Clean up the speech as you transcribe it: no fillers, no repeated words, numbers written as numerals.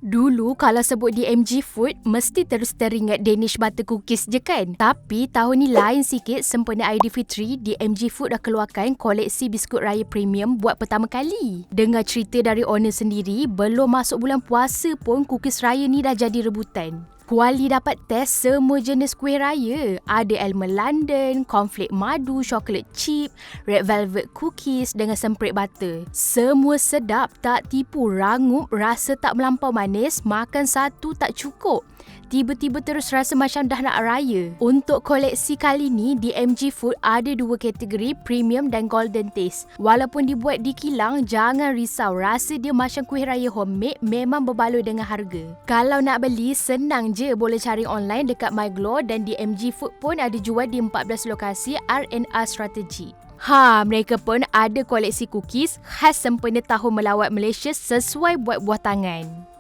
Dulu kalau sebut DMG Food, mesti terus teringat Danish Butter Cookies je kan? Tapi tahun ni lain sikit, sempena Aidilfitri, DMG Food dah keluarkan koleksi biskut raya premium buat pertama kali. Dengar cerita dari owner sendiri, belum masuk bulan puasa pun cookies raya ni dah jadi rebutan. Kuali dapat test semua jenis kuih raya. Ada almond London, cornflake madu, coklat chip, red velvet cookies dengan semprit butter. Semua sedap, tak tipu, rangup, rasa tak melampau manis, makan satu tak cukup. Tiba-tiba terus rasa macam dah nak raya. Untuk koleksi kali ni, DMG Food ada dua kategori, premium dan golden taste. Walaupun dibuat di kilang, jangan risau, rasa dia macam kuih raya homemade, memang berbaloi dengan harga. Kalau nak beli, senang je, boleh cari online dekat MyGlo dan DMG Food pun ada jual di 14 lokasi R&R Strategi. Mereka pun ada koleksi cookies khas sempena tahun melawat Malaysia sesuai buat buah tangan.